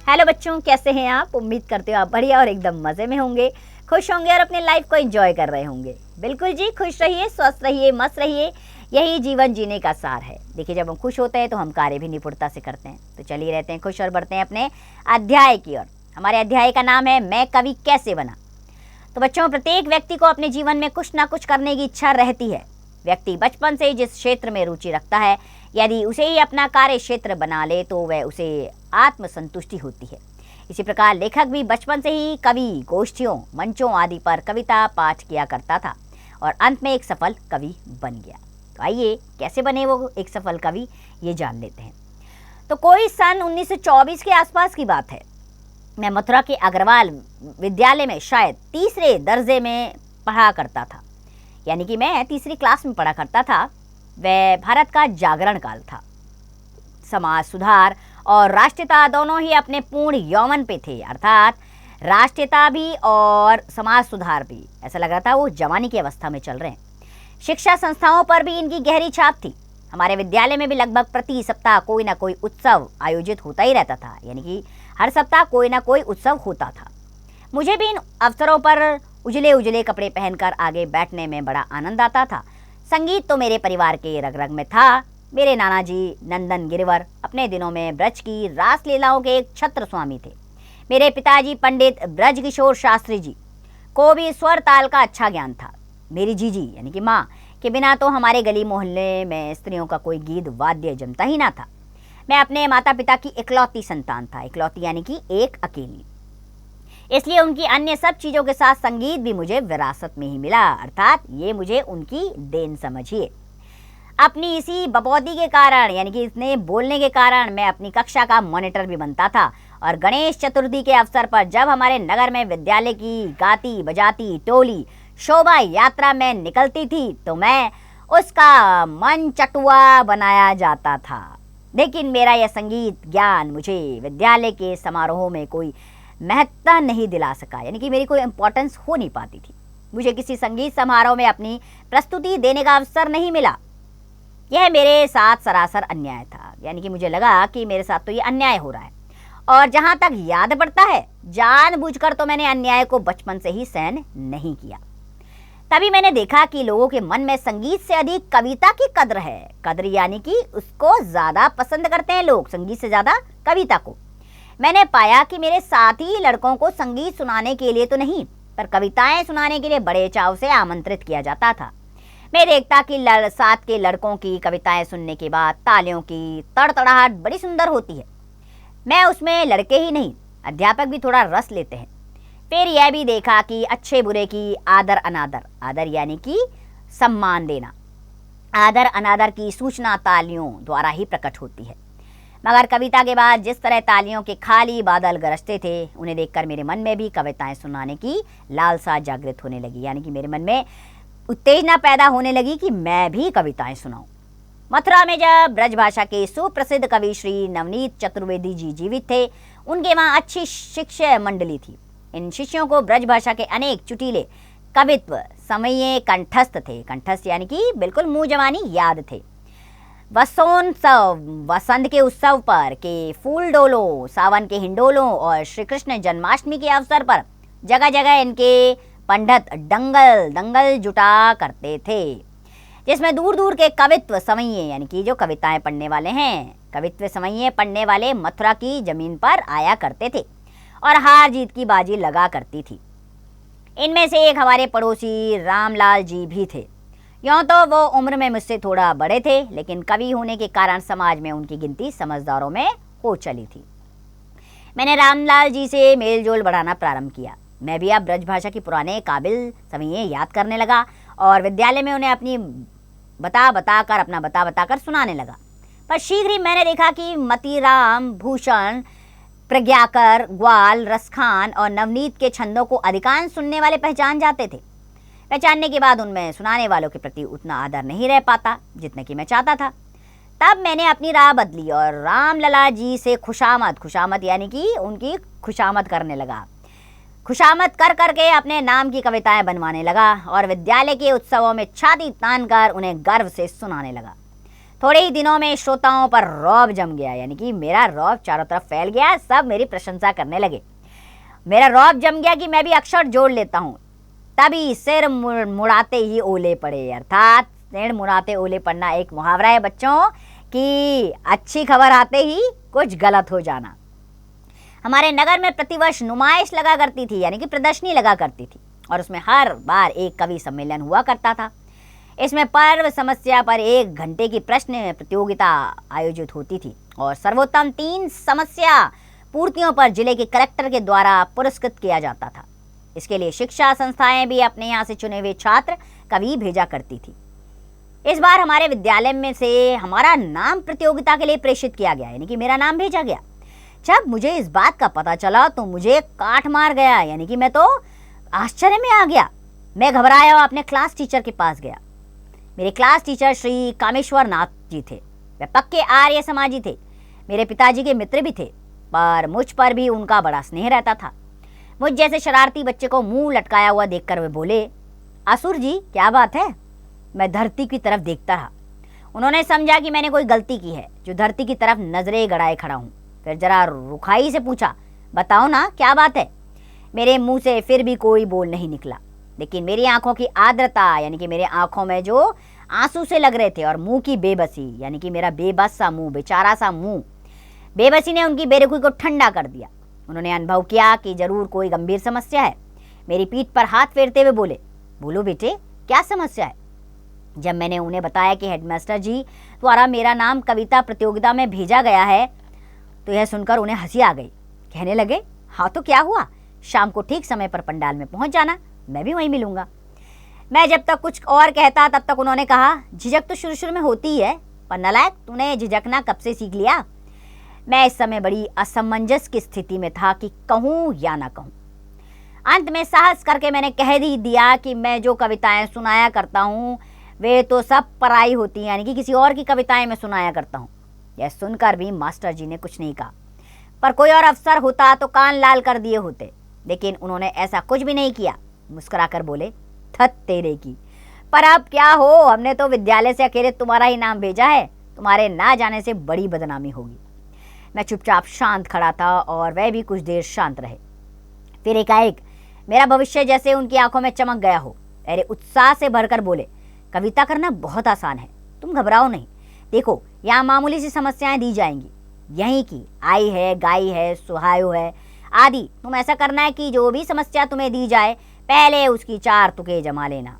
Hello बच्चों, कैसे हैं आप? उम्मीद करते हो आप बढ़िया और एकदम मज़े में होंगे, खुश होंगे और अपने लाइफ को एंजॉय कर रहे होंगे। बिल्कुल जी, खुश रहिए, स्वस्थ रहिए, मस्त रहिए, यही जीवन जीने का सार है। देखिए, जब हम खुश होते हैं तो हम कार्य भी निपुणता से करते हैं। तो चलिए रहते हैं खुश और बढ़ते हैं अपने अध्याय की ओर। हमारे अध्याय का नाम है मैं कवि कैसे बना। तो बच्चों, प्रत्येक व्यक्ति को अपने जीवन में कुछ ना कुछ करने की इच्छा रहती है। व्यक्ति बचपन से जिस क्षेत्र में रुचि रखता है, यदि उसे ही अपना कार्य क्षेत्र बना ले तो वह उसे आत्मसंतुष्टि होती है। इसी प्रकार लेखक भी बचपन से ही कवि गोष्ठियों, मंचों आदि पर कविता पाठ किया करता था और अंत में एक सफल कवि बन गया। तो आइए, कैसे बने वो एक सफल कवि, ये जान लेते हैं। तो कोई सन 1924 के आसपास की बात है। मैं मथुरा के अग्रवाल विद्यालय में शायद तीसरे दर्जे में पढ़ा करता था, यानी कि मैं तीसरी क्लास में पढ़ा करता था। वह भारत का जागरण काल था। समाज सुधार और राष्ट्रीयता दोनों ही अपने पूर्ण यौवन पे थे, अर्थात राष्ट्रीयता भी और समाज सुधार भी। ऐसा लग रहा था वो जवानी की अवस्था में चल रहे हैं। शिक्षा संस्थाओं पर भी इनकी गहरी छाप थी। हमारे विद्यालय में भी लगभग प्रति सप्ताह कोई ना कोई उत्सव आयोजित होता ही रहता था, यानी कि हर सप्ताह कोई ना कोई उत्सव होता था। मुझे भी इन अवसरों पर उजले उजले कपड़े पहनकर आगे बैठने में बड़ा आनंद आता था। संगीत तो मेरे परिवार के रग रग में था। मेरे नाना जी नंदन गिरवर अपने दिनों में ब्रज की रास लीलाओं के एक छत्र स्वामी थे। मेरे पिताजी पंडित ब्रज किशोर शास्त्री जी को भी स्वर ताल का अच्छा ज्ञान था। मेरी जीजी यानी कि माँ के बिना तो हमारे गली मोहल्ले में स्त्रियों का कोई गीत वाद्य जमता ही ना था। मैं अपने माता पिता की इकलौती संतान था, इकलौती यानी कि एक अकेली। इसलिए उनकी अन्य सब चीज़ों के साथ संगीत भी मुझे विरासत में ही मिला, अर्थात ये मुझे उनकी देन समझिए। अपनी इसी बपौती के कारण, यानी कि इसने बोलने के कारण, मैं अपनी कक्षा का मॉनिटर भी बनता था। और गणेश चतुर्थी के अवसर पर जब हमारे नगर में विद्यालय की गाती बजाती टोली शोभा यात्रा में निकलती थी तो मैं उसका मन चटुआ बनाया जाता था। लेकिन मेरा यह संगीत ज्ञान मुझे विद्यालय के समारोहों में कोई महत्ता नहीं दिला सका, यानी कि मेरी कोई इम्पोर्टेंस हो नहीं पाती थी। मुझे किसी संगीत समारोह में अपनी प्रस्तुति देने का अवसर नहीं मिला। यह मेरे साथ सरासर अन्याय था, यानी कि मुझे लगा कि मेरे साथ तो ये अन्याय हो रहा है। और जहाँ तक याद पड़ता है, जानबूझकर तो मैंने अन्याय को बचपन से ही सहन नहीं किया। तभी मैंने देखा कि लोगों के मन में संगीत से अधिक कविता की कद्र है। कद्र यानी कि उसको ज़्यादा पसंद करते हैं लोग, संगीत से ज़्यादा कविता को। मैंने पाया कि मेरे साथी लड़कों को संगीत सुनाने के लिए तो नहीं, पर कविताएं सुनाने के लिए बड़े चाव से आमंत्रित किया जाता था। मैं देखता कि साथ के लड़कों की कविताएं सुनने के बाद तालियों की तड़तड़ाहट बड़ी सुंदर होती है। मैं उसमें लड़के ही नहीं, अध्यापक भी थोड़ा रस लेते हैं। फिर यह भी देखा कि अच्छे बुरे की आदर अनादर, आदर यानी कि सम्मान देना, आदर अनादर की सूचना तालियों द्वारा ही प्रकट होती है। मगर कविता के बाद जिस तरह तालियों के खाली बादल गरजते थे, उन्हें देखकर मेरे मन में भी कविताएं सुनाने की लालसा जागृत होने लगी, यानी कि मेरे मन में उत्तेजना पैदा होने लगी कि मैं भी कविताएं सुनाऊं। मथुरा में जब ब्रज भाषा के सुप्रसिद्ध कवि श्री नवनीत चतुर्वेदी जी जीवित थे, उनके वहाँ अच्छी शिष्य मंडली थी। इन शिष्यों को ब्रज भाषा के अनेक चुटीले कवित्व समये कंठस्थ थे। कंठस्थ यानी कि बिल्कुल मुँह जवानी याद थे। वसोत्सव, वसंत के उत्सव पर के फूल डोलों, सावन के हिंडोलों और श्री कृष्ण जन्माष्टमी के अवसर पर जगह जगह इनके पंडित दंगल दंगल जुटा करते थे, जिसमें दूर दूर के कवित्व समये यानी कि जो कविताएं पढ़ने वाले हैं, कवित्व समये पढ़ने वाले मथुरा की जमीन पर आया करते थे और हार जीत की बाजी लगा करती थी। इनमें से एक हमारे पड़ोसी रामलाल जी भी थे। यूँ तो वो उम्र में मुझसे थोड़ा बड़े थे, लेकिन कवि होने के कारण समाज में उनकी गिनती समझदारों में हो चली थी। मैंने रामलाल जी से मेल जोल बढ़ाना प्रारंभ किया। मैं भी अब ब्रज भाषा की पुराने काबिल समय याद करने लगा और विद्यालय में उन्हें अपनी बता बताकर सुनाने लगा। पर शीघ्र ही मैंने देखा कि मतीराम, भूषण, प्रज्ञाकर, ग्वाल, रसखान और नवनीत के छंदों को अधिकांश सुनने वाले पहचान जाते थे। पहचानने के बाद उनमें सुनाने वालों के प्रति उतना आदर नहीं रह पाता जितना कि मैं चाहता था। तब मैंने अपनी राह बदली और रामलला जी से खुशामद यानी कि उनकी खुशामद करने लगा। खुशामद कर करके अपने नाम की कविताएं बनवाने लगा और विद्यालय के उत्सवों में छाती तान कर उन्हें गर्व से सुनाने लगा। थोड़े ही दिनों में श्रोताओं पर रौब जम गया, यानी कि मेरा रौब चारों तरफ फैल गया, सब मेरी प्रशंसा करने लगे। मेरा रौब जम गया कि मैं भी अक्षर जोड़ लेता हूँ। तभी सिर मुड़ाते ही ओले पड़े, अर्थात सिर मुड़ाते ओले पड़ना एक मुहावरा है बच्चों कि अच्छी खबर आते ही कुछ गलत हो जाना। हमारे नगर में प्रतिवर्ष नुमाइश लगा करती थी, यानी कि प्रदर्शनी लगा करती थी, और उसमें हर बार एक कवि सम्मेलन हुआ करता था। इसमें पर्व समस्या पर 1 घंटे की प्रश्न प्रतियोगिता आयोजित होती थी और सर्वोत्तम 3 समस्या पूर्तियों पर जिले के कलेक्टर के द्वारा पुरस्कृत किया जाता था। इसके लिए शिक्षा संस्थाएं भी अपने यहाँ से चुने हुए छात्र कवि भेजा करती थी। इस बार हमारे विद्यालय में से हमारा नाम प्रतियोगिता के लिए प्रेषित किया गया, यानी कि मेरा नाम भेजा गया। जब मुझे इस बात का पता चला तो मुझे काट मार गया, यानी कि मैं तो आश्चर्य में आ गया। मैं घबराया और अपने क्लास टीचर के पास गया। मेरे क्लास टीचर श्री कामेश्वर नाथ जी थे। वे पक्के आर्य समाजी थे, मेरे पिताजी के मित्र भी थे, पर मुझ पर भी उनका बड़ा स्नेह रहता था। मुझ जैसे शरारती बच्चे को मुंह लटकाया हुआ देखकर वे बोले, असुर जी क्या बात है? मैं धरती की तरफ देखता रहा। उन्होंने समझा कि मैंने कोई गलती की है, जो धरती की तरफ नजरें गड़ाए खड़ा हूँ। फिर जरा रुखाई से पूछा, बताओ ना क्या बात है? मेरे मुंह से फिर भी कोई बोल नहीं निकला, लेकिन मेरी आंखों की आर्द्रता, यानी कि मेरे आंखों में जो आंसू से लग रहे थे, और मुंह की बेबसी, यानी कि मेरा बेबस सा मुंह, बेचारा सा मुंह, बेबसी ने उनकी बेरुखी को ठंडा कर दिया। उन्होंने अनुभव किया कि जरूर कोई गंभीर समस्या है। मेरी पीठ पर हाथ फेरते हुए बोले, बोलो बेटे क्या समस्या है? जब मैंने उन्हें बताया कि हेडमास्टर जी द्वारा मेरा नाम कविता प्रतियोगिता में भेजा गया है, तो यह सुनकर उन्हें हंसी आ गई। कहने लगे, हाँ तो क्या हुआ, शाम को ठीक समय पर पंडाल में पहुंच जाना, मैं भी वहीं मिलूंगा। मैं जब तक कुछ और कहता तब तक उन्होंने कहा, झिझक तो शुरू शुरू में होती ही है, पर नालायक तूने झिझकना कब से सीख लिया? मैं इस समय बड़ी असमंजस की स्थिति में था कि कहूँ या ना कहूँ। अंत में साहस करके मैंने कह ही दिया कि मैं जो कविताएं सुनाया करता हूँ वे तो सब पराई होती हैं, यानी कि किसी और की कविताएं मैं सुनाया करता हूँ। यह सुनकर भी मास्टर जी ने कुछ नहीं कहा, पर कोई और अफसर होता तो कान लाल कर दिए होते, लेकिन उन्होंने ऐसा कुछ भी नहीं किया। मुस्कुराकर बोले, थत तेरे की, पर अब क्या हो, हमने तो विद्यालय से अकेले तुम्हारा ही नाम भेजा है, तुम्हारे ना जाने से बड़ी बदनामी होगी। मैं चुपचाप शांत खड़ा था और वह भी कुछ देर शांत रहे। फिर एकाएक मेरा भविष्य जैसे उनकी आंखों में चमक गया हो, अरे उत्साह से भरकर बोले, कविता करना बहुत आसान है, तुम घबराओ नहीं। देखो यहाँ मामूली सी समस्याएं दी जाएंगी, यहीं की आई है, गाई है, सुहायो है आदि। तुम ऐसा करना है कि जो भी समस्या तुम्हें दी जाए पहले उसकी 4 तुके जमा लेना।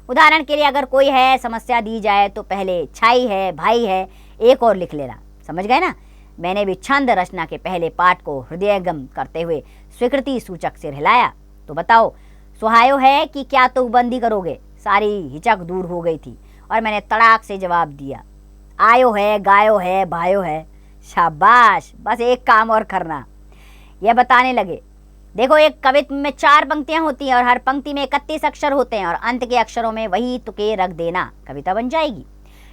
उदाहरण के लिए अगर कोई है समस्या दी जाए तो पहले छाई है, भाई है, एक और लिख लेना। समझ गए ना? मैंने भी छंद रचना के पहले पाठ को हृदयंगम करते हुए स्वीकृति सूचक सिर हिलाया। तो बताओ सुहायो है कि क्या तुकबंदी करोगे? सारी हिचक दूर हो गई थी और मैंने तड़ाक से जवाब दिया, आयो है, गायो है, भायो है। शाबाश, बस एक काम और करना। यह बताने लगे, देखो एक कवित्व में 4 पंक्तियां होती हैं और हर पंक्ति में 31 अक्षर होते हैं और अंत के अक्षरों में वही तुके रख देना, कविता बन जाएगी।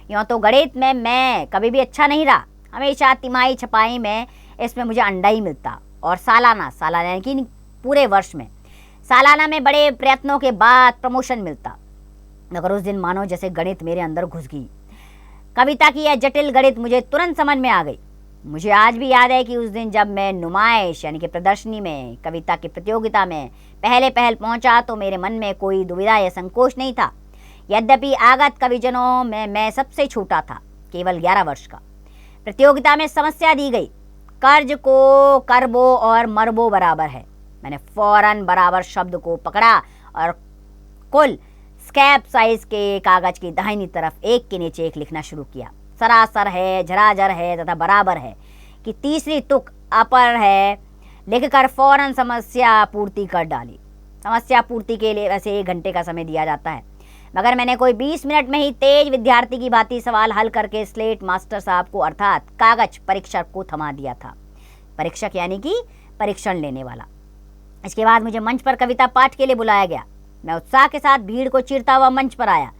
यूँ तो गणित में मैं कभी भी अच्छा नहीं रहा, हमेशा तिमाही छपाई में इसमें मुझे अंडा ही मिलता, और सालाना यानी कि पूरे वर्ष में सालाना में बड़े प्रयत्नों के बाद प्रमोशन मिलता। मगर उस दिन मानो जैसे गणित मेरे अंदर घुस गई। कविता की यह जटिल गणित मुझे तुरंत समझ में आ गई। मुझे आज भी याद है कि उस दिन जब मैं नुमाइश यानी कि प्रदर्शनी में कविता की प्रतियोगिता में पहले पहुंचा तो मेरे मन में कोई दुविधा या संकोच नहीं था। यद्यपि आगत कविजनों में मैं सबसे छोटा था, केवल 11 वर्ष का। प्रतियोगिता में समस्या दी गई, कर्ज को करबो और मरबो बराबर है। मैंने फौरन बराबर शब्द को पकड़ा और कुल स्कैप साइज के कागज की दाहिनी तरफ एक के नीचे एक लिखना शुरू किया। सरासर है, झराझर है तथा बराबर है कि तीसरी तुक अपर है लिखकर फौरन समस्या पूर्ति कर डाली। समस्या पूर्ति के लिए वैसे 1 घंटे का समय दिया जाता है, मगर मैंने कोई 20 मिनट में ही तेज विद्यार्थी की भांति सवाल हल करके स्लेट मास्टर साहब को अर्थात कागज परीक्षक को थमा दिया था। परीक्षक यानी कि परीक्षण लेने वाला। इसके बाद मुझे मंच पर कविता पाठ के लिए बुलाया गया। मैं उत्साह के साथ भीड़ को चीरता हुआ मंच पर आया।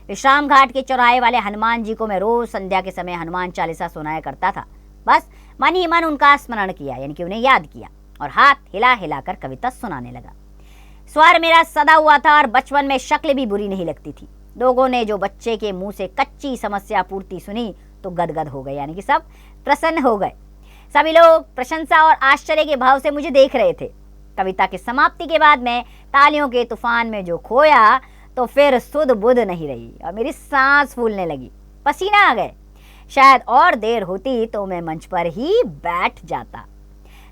विश्राम घाट के चौराहे वाले हनुमान जी को मैं रोज संध्या के समय हनुमान चालीसा सुनाया करता था। बस मन ही मन उनका स्मरण किया, यानी कि उन्हें याद किया और हाथ हिला हिलाकर कविता सुनाने लगा। स्वर मेरा सदा हुआ था और बचपन में शक्ल भी बुरी नहीं लगती थी। लोगों ने जो बच्चे के मुंह से कच्ची समस्या पूर्ति सुनी तो गदगद हो गए, यानी कि सब प्रसन्न हो गए। सभी लोग प्रशंसा और आश्चर्य के भाव से मुझे देख रहे थे। कविता की समाप्ति के बाद मैं तालियों के तूफान में जो खोया तो फिर सुध बुध नहीं रही और मेरी सांस फूलने लगी, पसीना आ गए। शायद और देर होती तो मैं मंच पर ही बैठ जाता।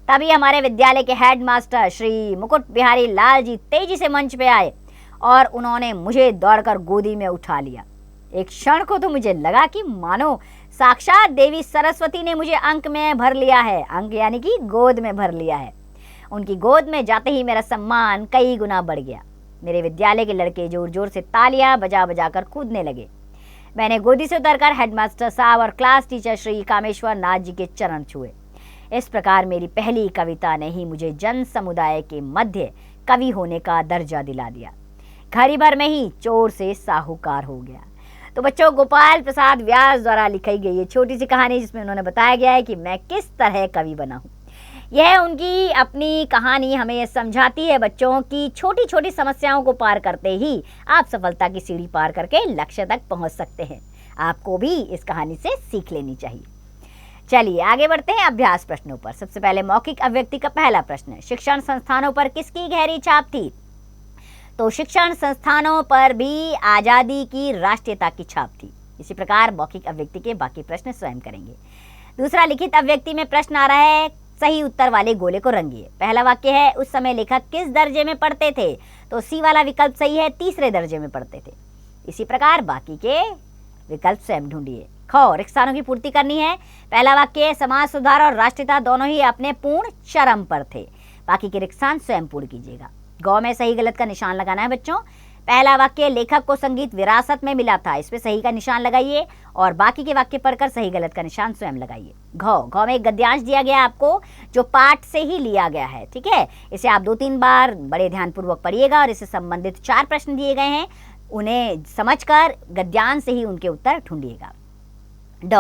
तभी हमारे विद्यालय के हेडमास्टर श्री मुकुट बिहारी लाल जी तेजी से मंच पे आए और उन्होंने मुझे दौड़कर गोदी में उठा लिया। एक क्षण को तो मुझे लगा कि मानो साक्षात देवी सरस्वती ने मुझे अंक में भर लिया है, अंक यानी कि गोद में भर लिया है। उनकी गोद में जाते ही मेरा सम्मान कई गुना बढ़ गया। मेरे विद्यालय के लड़के जोर जोर से तालियां बजा बजा कर कूदने लगे। मैंने गोदी से उतरकर हेडमास्टर साहब और क्लास टीचर श्री कामेश्वर नाथ जी के चरण छुए। इस प्रकार मेरी पहली कविता ने ही मुझे जन समुदाय के मध्य कवि होने का दर्जा दिला दिया। घड़ी भर में ही चोर से साहूकार हो गया। तो बच्चों, गोपाल प्रसाद व्यास द्वारा लिखी गई ये छोटी सी कहानी जिसमें उन्होंने बताया गया है कि मैं किस तरह कवि बना हूँ। यह उनकी अपनी कहानी हमें यह समझाती है बच्चों की छोटी छोटी समस्याओं को पार करते ही आप सफलता की सीढ़ी पार करके लक्ष्य तक पहुंच सकते हैं। आपको भी इस कहानी से सीख लेनी चाहिए। चलिए आगे बढ़ते हैं अभ्यास प्रश्नों पर। सबसे पहले मौखिक अभिव्यक्ति का पहला प्रश्न, शिक्षण संस्थानों पर किसकी गहरी छाप थी? तो शिक्षण संस्थानों पर भी आजादी की राष्ट्रीयता की छाप थी। इसी प्रकार मौखिक अभिव्यक्ति के बाकी प्रश्न स्वयं करेंगे। दूसरा, लिखित अभिव्यक्ति में प्रश्न आ रहा है, सही उत्तर वाले गोले को रंगिए। पहला वाक्य है, उस समय लेखक किस दर्जे में पढ़ते थे? तो सी वाला विकल्प सही है, तीसरे दर्जे में पढ़ते थे। इसी प्रकार बाकी के विकल्प स्वयं ढूंढिए। ख, रिक्त स्थानों की पूर्ति करनी है। पहला वाक्य, समाज सुधार और राष्ट्रीयता दोनों ही अपने पूर्ण चरम पर थे। बाकी के रिक्त स्थान स्वयं पूर्ण कीजिएगा। गौ में सही गलत का निशान लगाना है बच्चों। पहला वाक्य, लेखक को संगीत विरासत में मिला था, इस पे सही का निशान लगाइए और बाकी के वाक्य पढ़कर सही गलत का निशान स्वयं लगाइए। घ में एक गद्यांश दिया गया आपको जो पाठ से ही लिया गया है, ठीक है। इसे आप 2-3 बार बड़े ध्यानपूर्वक पढ़िएगा और इससे संबंधित 4 प्रश्न दिए गए हैं, उन्हें समझकर गद्यांश से ही उनके उत्तर ढूंढिएगा। ड,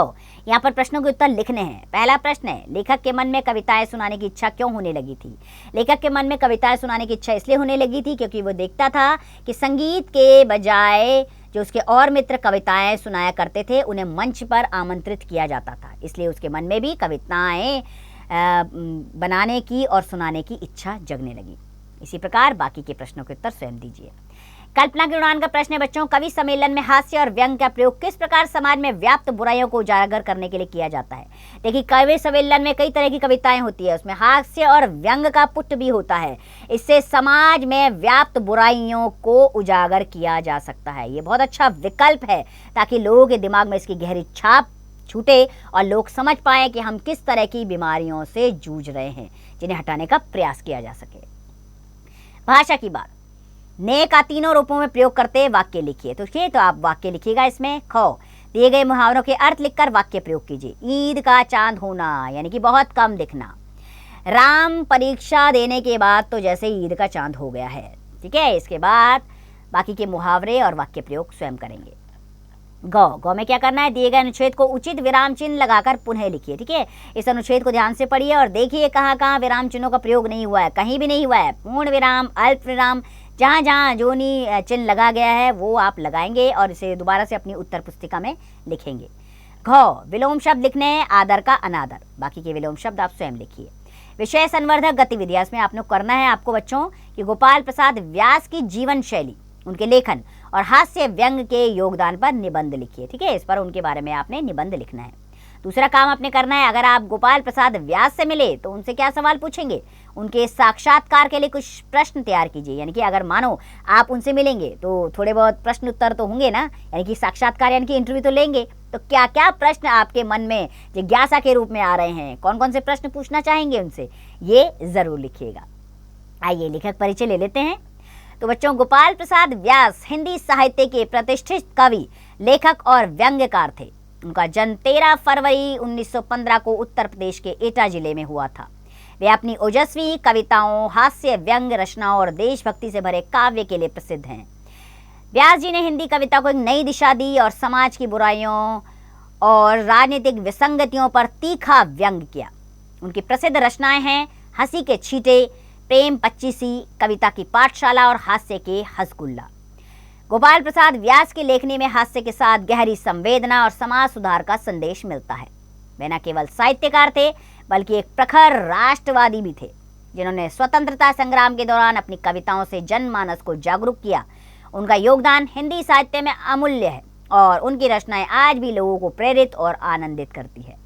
यहाँ पर प्रश्नों के उत्तर लिखने हैं। पहला प्रश्न है, लेखक के मन में कविताएं सुनाने की इच्छा क्यों होने लगी थी? लेखक के मन में कविताएं सुनाने की इच्छा इसलिए होने लगी थी क्योंकि वो देखता था कि संगीत के बजाय जो उसके और मित्र कविताएं सुनाया करते थे उन्हें मंच पर आमंत्रित किया जाता था, इसलिए उसके मन में भी कविताएं बनाने की और सुनाने की इच्छा जगने लगी। इसी प्रकार बाकी के प्रश्नों के उत्तर स्वयं दीजिए। कल्पना की उड़ान का प्रश्न है बच्चों, कवि सम्मेलन में हास्य और व्यंग का प्रयोग किस प्रकार समाज में व्याप्त बुराइयों को उजागर करने के लिए किया जाता है? देखिए, कवि सम्मेलन में कई तरह की कविताएं होती है, उसमें हास्य और व्यंग का पुट भी होता है। इससे समाज में व्याप्त बुराइयों को उजागर किया जा सकता है। ये बहुत अच्छा विकल्प है ताकि लोगों के दिमाग में इसकी गहरी छाप छूटे और लोग समझ पाए कि हम किस तरह की बीमारियों से जूझ रहे हैं, जिन्हें हटाने का प्रयास किया जा सके। भाषा की बात, ने का तीनों रूपों में प्रयोग करते वाक्य लिखिए। तो आप वाक्य लिखिएगा। इसमें ख, दिए गए मुहावरों के अर्थ लिखकर वाक्य प्रयोग कीजिए। ईद का चांद होना यानी कि बहुत कम दिखना। राम परीक्षा देने के बाद तो जैसे ईद का चांद हो गया है, ठीक है। इसके बाद बाकी के मुहावरे और वाक्य प्रयोग स्वयं करेंगे। गौ में क्या करना है, दिए गए अनुच्छेद को उचित विराम चिन्ह लगाकर पुनः लिखिए, ठीक है। इस अनुच्छेद को ध्यान से पढ़िए और देखिए कहाँ कहाँ विराम चिन्हों का प्रयोग नहीं हुआ है। कहीं भी नहीं हुआ है। पूर्ण विराम, अल्प विराम, जहाँ जहाँ जो नहीं चिन्ह लगा गया है वो आप लगाएंगे और इसे दोबारा से अपनी उत्तर पुस्तिका में लिखेंगे। घ, विलोम शब्द लिखने हैं, आदर का अनादर। बाकी के विलोम शब्द आप स्वयं लिखिए। विषय संवर्धक गतिविधियां, इसमें आपने करना है आपको बच्चों कि गोपाल प्रसाद व्यास की जीवन शैली, उनके लेखन और हास्य व्यंग के योगदान पर निबंध लिखिए, ठीक है। इस पर उनके बारे में आपने निबंध लिखना है। दूसरा काम आपने करना है, अगर आप गोपाल प्रसाद व्यास से मिले तो उनसे क्या सवाल पूछेंगे, उनके साक्षात्कार के लिए कुछ प्रश्न तैयार कीजिए। यानी कि अगर मानो आप उनसे मिलेंगे तो थोड़े बहुत प्रश्न उत्तर तो होंगे ना, यानी कि साक्षात्कार यानी कि इंटरव्यू तो लेंगे। तो क्या क्या प्रश्न आपके मन में जिज्ञासा के रूप में आ रहे हैं, कौन कौन से प्रश्न पूछना चाहेंगे उनसे, ये जरूर लिखिएगा। आइए लेखक परिचय ले लेते हैं। तो बच्चों, गोपाल प्रसाद व्यास हिंदी साहित्य के प्रतिष्ठित कवि, लेखक और व्यंग्यकार थे। उनका जन्म 13 फरवरी 1915 को उत्तर प्रदेश के एटा जिले में हुआ था। वे अपनी ओजस्वी कविताओं, हास्य व्यंग रचनाओं और देशभक्ति से भरे काव्य के लिए प्रसिद्ध हैं। व्यास जी ने हिंदी कविता को एक नई दिशा दी और समाज की बुराइयों और राजनीतिक विसंगतियों पर तीखा व्यंग किया। उनकी प्रसिद्ध रचनाएं हैं हंसी के छींटे, प्रेम पच्चीसी, कविता की पाठशाला और हास्य के हसगुल्ला। गोपाल प्रसाद व्यास की लेखनी में हास्य के साथ गहरी संवेदना और समाज सुधार का संदेश मिलता है। वे न केवल साहित्यकार थे बल्कि एक प्रखर राष्ट्रवादी भी थे, जिन्होंने स्वतंत्रता संग्राम के दौरान अपनी कविताओं से जनमानस को जागरूक किया। उनका योगदान हिंदी साहित्य में अमूल्य है और उनकी रचनाएं आज भी लोगों को प्रेरित और आनंदित करती है।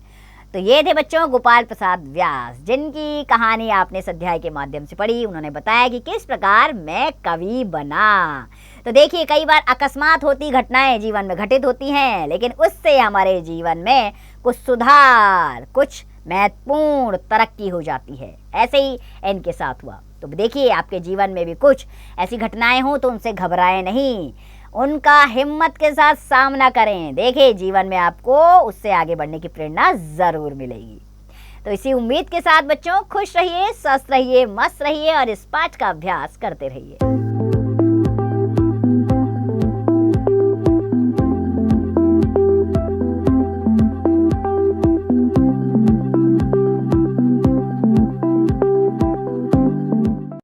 तो ये थे बच्चों गोपाल प्रसाद व्यास, जिनकी कहानी आपने इस अध्याय के माध्यम से पढ़ी। उन्होंने बताया कि किस प्रकार मैं कवि बना। तो देखिए, कई बार अकस्मात होती घटनाएं जीवन में घटित होती हैं, लेकिन उससे हमारे जीवन में कुछ सुधार, कुछ महत्वपूर्ण तरक्की हो जाती है। ऐसे ही इनके साथ हुआ। तो देखिए, आपके जीवन में भी कुछ ऐसी घटनाएं हो तो उनसे घबराएं नहीं, उनका हिम्मत के साथ सामना करें। देखिए, जीवन में आपको उससे आगे बढ़ने की प्रेरणा जरूर मिलेगी। तो इसी उम्मीद के साथ बच्चों, खुश रहिए, स्वस्थ रहिए, मस्त रहिए और इस पाठ का अभ्यास करते रहिए।